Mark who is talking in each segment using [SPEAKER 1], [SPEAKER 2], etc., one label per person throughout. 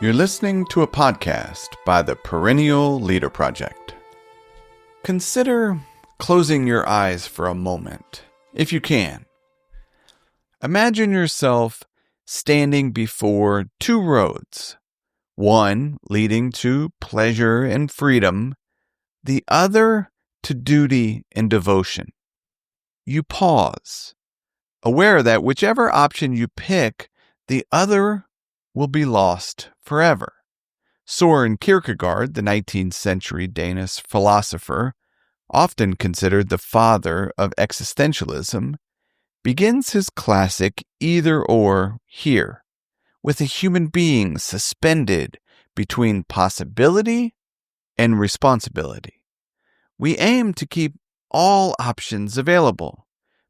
[SPEAKER 1] You're listening to a podcast by the Perennial Leader Project. Consider closing your eyes for a moment, if you can. Imagine yourself standing before two roads, one leading to pleasure and freedom, the other to duty and devotion. You pause, aware that whichever option you pick, the other will be lost forever. Søren Kierkegaard, the 19th century Danish philosopher, often considered the father of existentialism, begins his classic either-or here, with a human being suspended between possibility and responsibility. We aim to keep all options available,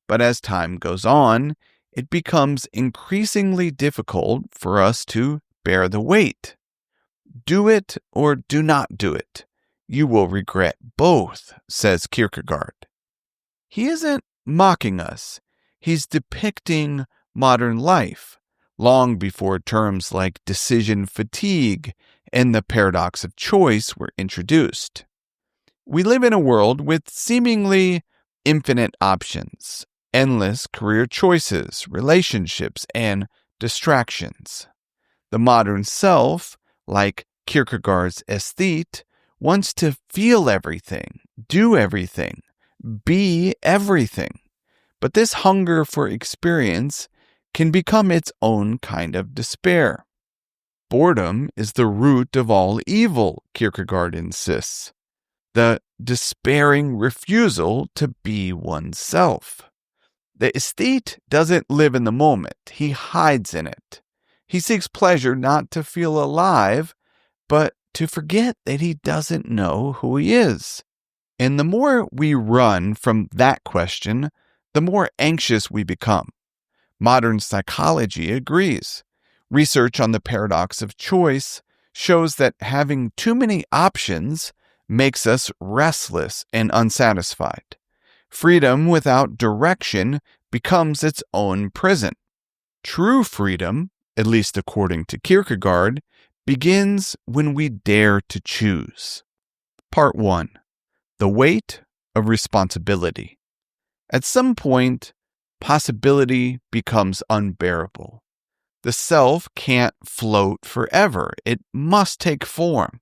[SPEAKER 1] but as time goes on, it becomes increasingly difficult for us to bear the weight. Do it or do not do it. You will regret both, says Kierkegaard. He isn't mocking us. He's depicting modern life, long before terms like decision fatigue and the paradox of choice were introduced. We live in a world with seemingly infinite options, endless career choices, relationships, and distractions. The modern self, like Kierkegaard's aesthete, wants to feel everything, do everything, be everything. But this hunger for experience can become its own kind of despair. Boredom is the root of all evil, Kierkegaard insists. The despairing refusal to be oneself. The aesthete doesn't live in the moment. He hides in it. He seeks pleasure not to feel alive, but to forget that he doesn't know who he is. And the more we run from that question, the more anxious we become. Modern psychology agrees. Research on the paradox of choice shows that having too many options makes us restless and unsatisfied. Freedom without direction becomes its own prison. True freedom, at least according to Kierkegaard, begins when we dare to choose. Part 1. The weight of responsibility. At some point, possibility becomes unbearable. The self can't float forever. It must take form.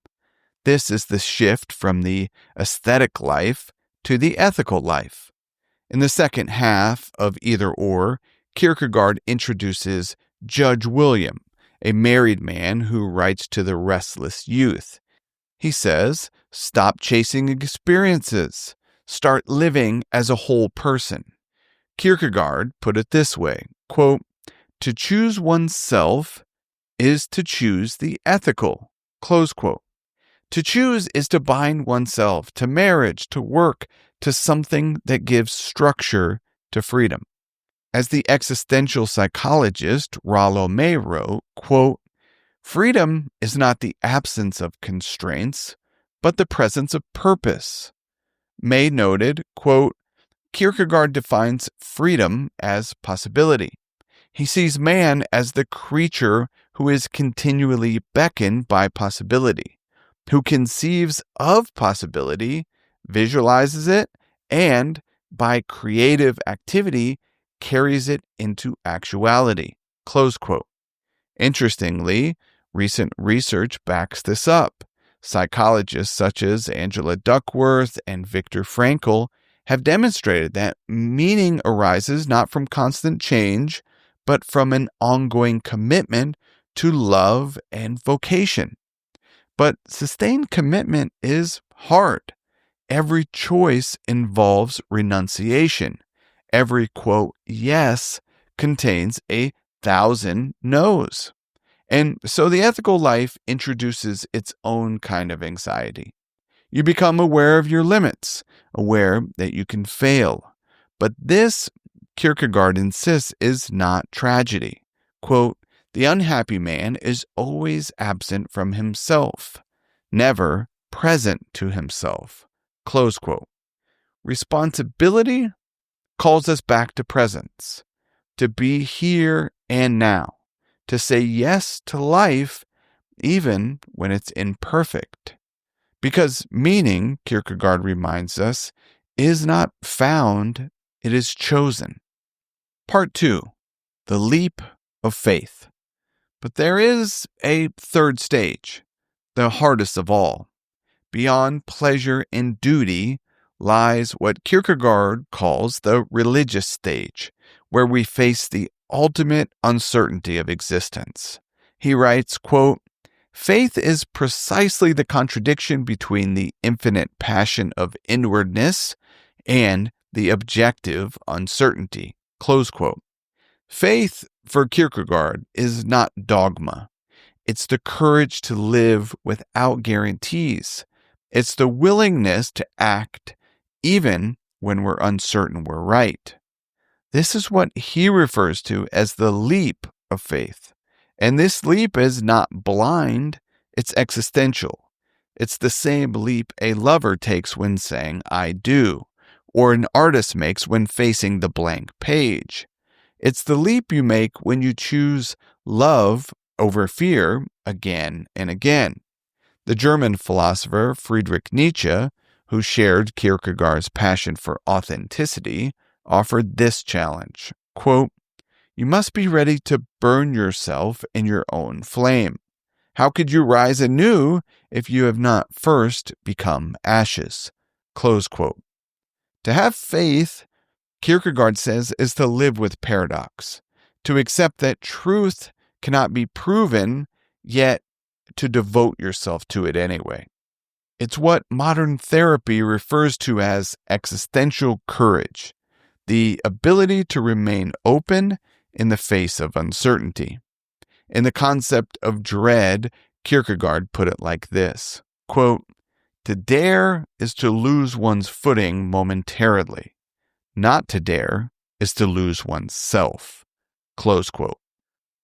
[SPEAKER 1] This is the shift from the aesthetic life to the ethical life. In the second half of Either Or, Kierkegaard introduces Judge William, a married man who writes to the restless youth. He says, stop chasing experiences. Start living as a whole person. Kierkegaard put it this way, quote, to choose oneself is to choose the ethical, close quote. To choose is to bind oneself to marriage, to work, to something that gives structure to freedom. As the existential psychologist Rollo May wrote, quote, freedom is not the absence of constraints, but the presence of purpose. May noted, quote, Kierkegaard defines freedom as possibility. He sees man as the creature who is continually beckoned by possibility, who conceives of possibility, visualizes it, and, by creative activity, carries it into actuality. Close quote. Interestingly, recent research backs this up. Psychologists such as Angela Duckworth and Viktor Frankl have demonstrated that meaning arises not from constant change, but from an ongoing commitment to love and vocation. But sustained commitment is hard. Every choice involves renunciation. Every, quote, yes contains 1,000 no's. And so the ethical life introduces its own kind of anxiety. You become aware of your limits, aware that you can fail. But this, Kierkegaard insists, is not tragedy. Quote, the unhappy man is always absent from himself, never present to himself. Close quote. Responsibility calls us back to presence, to be here and now, to say yes to life even when it's imperfect. Because meaning, Kierkegaard reminds us, is not found, it is chosen. Part 2, the leap of faith. But there is a third stage, the hardest of all. Beyond pleasure and duty lies what Kierkegaard calls the religious stage, where we face the ultimate uncertainty of existence. He writes, quote, "Faith is precisely the contradiction between the infinite passion of inwardness and the objective uncertainty." Close quote. Faith, for Kierkegaard, is not dogma. It's the courage to live without guarantees. It's the willingness to act even when we're uncertain we're right. This is what he refers to as the leap of faith. And this leap is not blind, it's existential. It's the same leap a lover takes when saying, "I do," or an artist makes when facing the blank page. It's the leap you make when you choose love over fear again and again. The German philosopher Friedrich Nietzsche, who shared Kierkegaard's passion for authenticity, offered this challenge, quote, "You must be ready to burn yourself in your own flame. How could you rise anew if you have not first become ashes?" Close quote. To have faith, Kierkegaard says, is to live with paradox, to accept that truth cannot be proven, yet to devote yourself to it anyway. It's what modern therapy refers to as existential courage, the ability to remain open in the face of uncertainty. In the concept of dread, Kierkegaard put it like this, quote, "To dare is to lose one's footing momentarily. Not to dare is to lose one's self." Close quote.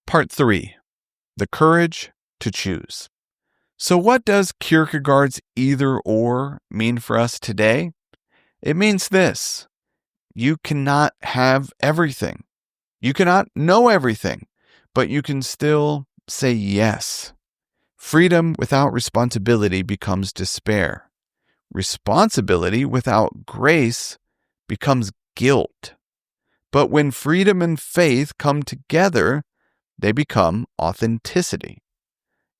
[SPEAKER 1] Part 3, the courage to choose. So what does Kierkegaard's either-or mean for us today? It means this: you cannot have everything. You cannot know everything, but you can still say yes. Freedom without responsibility becomes despair. Responsibility without grace becomes guilt. But when freedom and faith come together, they become authenticity.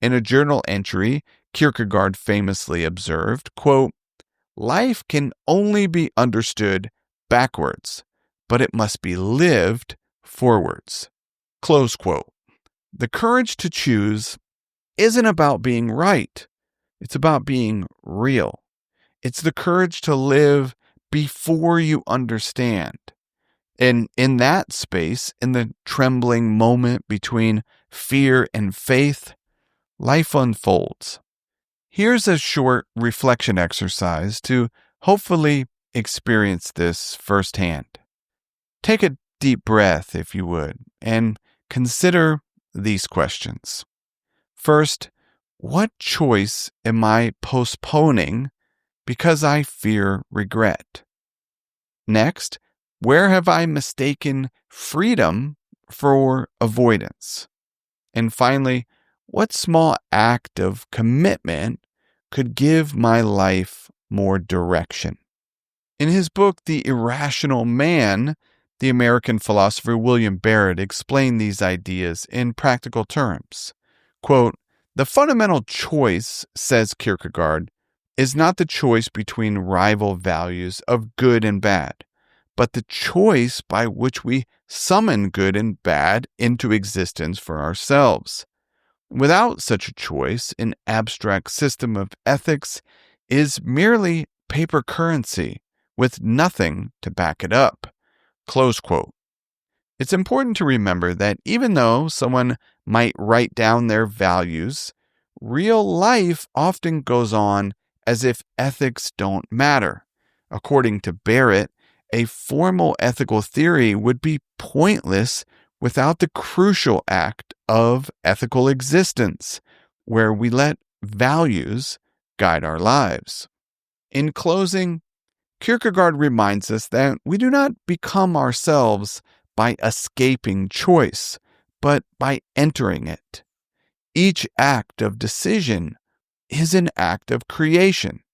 [SPEAKER 1] In a journal entry, Kierkegaard famously observed, quote, "Life can only be understood backwards, but it must be lived forwards." Close quote. The courage to choose isn't about being right. It's about being real. It's the courage to live before you understand. And in that space, in the trembling moment between fear and faith, life unfolds. Here's a short reflection exercise to hopefully experience this firsthand. Take a deep breath, if you would, and consider these questions. First, what choice am I postponing because I fear regret? Next, where have I mistaken freedom for avoidance? And finally, what small act of commitment could give my life more direction? In his book, The Irrational Man, the American philosopher William Barrett explained these ideas in practical terms. Quote, "The fundamental choice," says Kierkegaard, "is not the choice between rival values of good and bad, but the choice by which we summon good and bad into existence for ourselves. Without such a choice, an abstract system of ethics is merely paper currency with nothing to back it up." Close quote. It's important to remember that even though someone might write down their values, real life often goes on as if ethics don't matter. According to Barrett, a formal ethical theory would be pointless without the crucial act of ethical existence, where we let values guide our lives. In closing, Kierkegaard reminds us that we do not become ourselves by escaping choice, but by entering it. Each act of decision is an act of creation,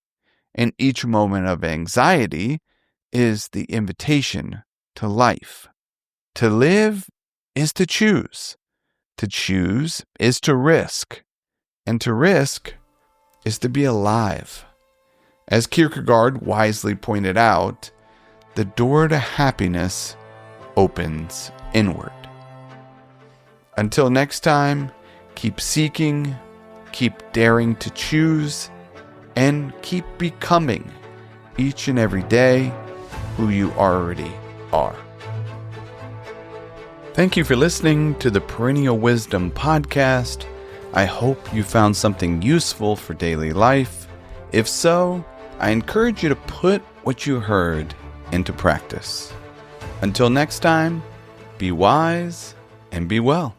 [SPEAKER 1] and each moment of anxiety is the invitation to life. To live is to choose. To choose is to risk. And to risk is to be alive. As Kierkegaard wisely pointed out, the door to happiness opens inward. Until next time, keep seeking, keep daring to choose, and keep becoming each and every day who you already are. Thank you for listening to the Perennial Wisdom podcast. I hope you found something useful for daily life. If so, I encourage you to put what you heard into practice. Until next time, be wise and be well.